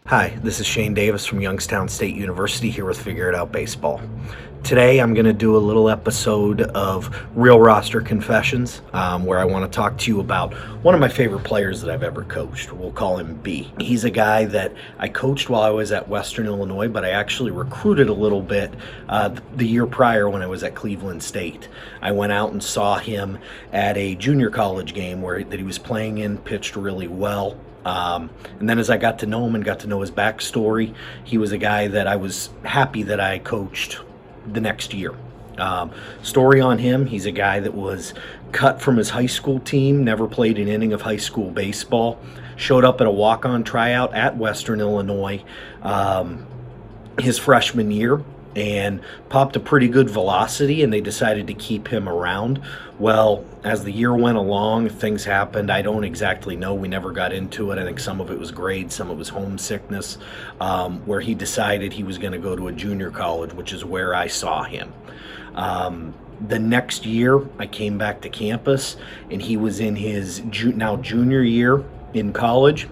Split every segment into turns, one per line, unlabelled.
Hi, this is Shane Davis from Youngstown State University here with Figure It Out Baseball. Today I'm going to do a little episode of Real Roster Confessions where I want to talk to you about one of my favorite players that I've ever coached. We'll call him B. He's a guy that I coached while I was at Western Illinois, but I actually recruited a little bit the year prior when I was at Cleveland State. I went out and saw him at a junior college game that he was playing in, pitched really well. And then as I got to know him and got to know his backstory, he was a guy that I was happy that I coached the next year. Story on him, he's a guy that was cut from his high school team, never played an inning of high school baseball, showed up at a walk-on tryout at Western Illinois his freshman year, and popped a pretty good velocity, and they decided to keep him around. Well, as the year went along, things happened. I don't exactly know. We never got into it. I think some of it was grades, some of it was homesickness, where he decided he was going to go to a junior college, which is where I saw him. The next year, I came back to campus, and he was in his now junior year in college.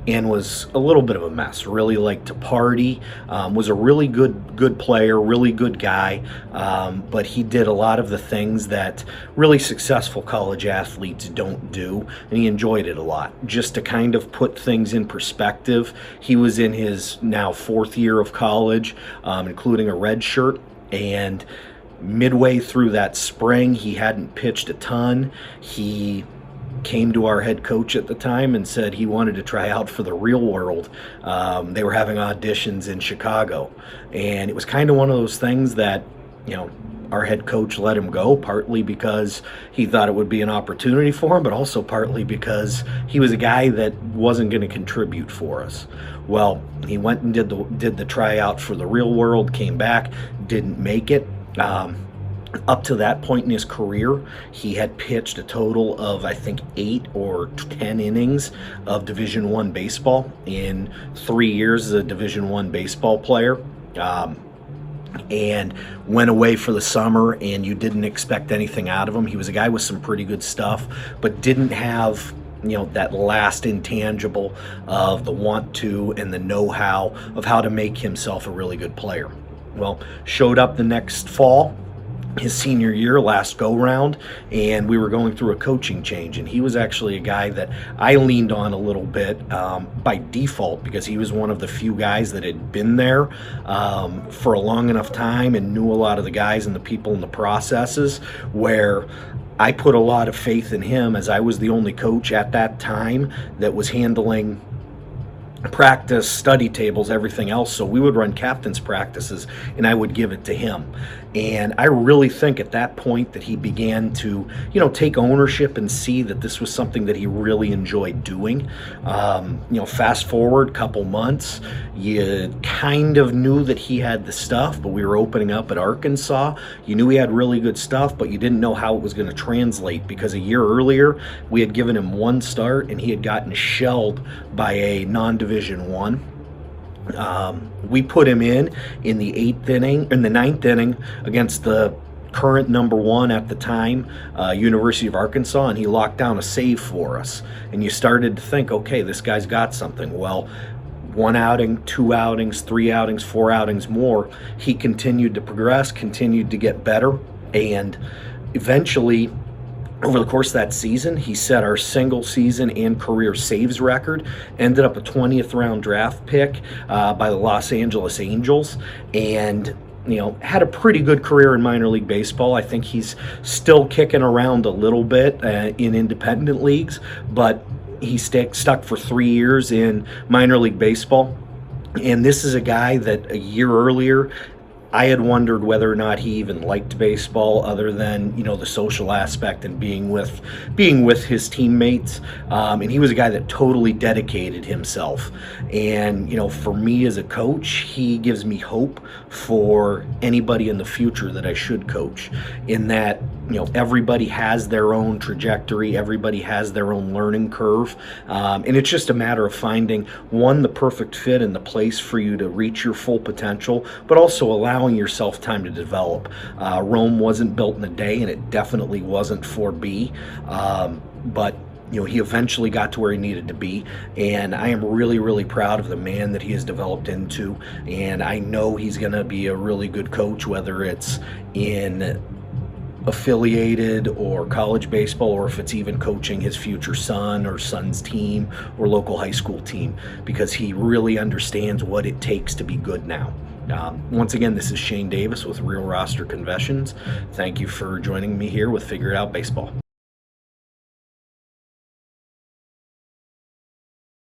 And was a little bit of a mess. Really liked to party, was a really good player, really good guy, but he did a lot of the things that really successful college athletes don't do, and he enjoyed it a lot. Just to kind of put things in perspective, he was in his now fourth year of college, including a red shirt, and midway through that spring, he hadn't pitched a ton. He came to our head coach at the time and said he wanted to try out for the real world. They were having auditions in Chicago, and it was kind of one of those things that, our head coach let him go, partly because he thought it would be an opportunity for him, but also partly because he was a guy that wasn't going to contribute for us. Well, he went and did the tryout for the real world, came back, didn't make it. Up to that point in his career, he had pitched a total of, I think, 8 or 10 innings of Division I baseball in 3 years as a Division I baseball player, and went away for the summer, and you didn't expect anything out of him. He was a guy with some pretty good stuff, but didn't have that last intangible of the want to and the know-how of how to make himself a really good player. Well, showed up the next fall, his senior year, last go-round, and we were going through a coaching change, and he was actually a guy that I leaned on a little bit by default, because he was one of the few guys that had been there for a long enough time and knew a lot of the guys and the people and the processes, where I put a lot of faith in him, as I was the only coach at that time that was handling practice, study tables, everything else. So we would run captain's practices, and I would give it to him. And I really think at that point that he began to, take ownership and see that this was something that he really enjoyed doing. Fast forward a couple months, you kind of knew that he had the stuff, but we were opening up at Arkansas. You knew he had really good stuff, but you didn't know how it was going to translate, because a year earlier we had given him one start and he had gotten shelled by a non-Division I. We put him in the ninth inning against the current number one at the time, University of Arkansas, and he locked down a save for us. And you started to think, okay, this guy's got something. Well, one outing, 2 outings, 3 outings, 4 outings more, he continued to progress, continued to get better, and eventually, over the course of that season, he set our single season and career saves record, ended up a 20th round draft pick by the Los Angeles Angels, and had a pretty good career in minor league baseball. I think he's still kicking around a little bit in independent leagues, but he stuck for 3 years in minor league baseball. And this is a guy that a year earlier I had wondered whether or not he even liked baseball, other than the social aspect and being with his teammates. And he was a guy that totally dedicated himself. And for me as a coach, he gives me hope for anybody in the future that I should coach. In that everybody has their own trajectory, everybody has their own learning curve, and it's just a matter of finding the perfect fit and the place for you to reach your full potential, but also allowing yourself time to develop. Rome wasn't built in a day, and it definitely wasn't for B, but he eventually got to where he needed to be, and I am really, really proud of the man that he has developed into, and I know he's going to be a really good coach, whether it's in affiliated or college baseball, or if it's even coaching his future son or son's team or local high school team, because he really understands what it takes to be good now. Once again, this is Shane Davis with Real Roster Confessions. Thank you for joining me here with Figure It Out Baseball.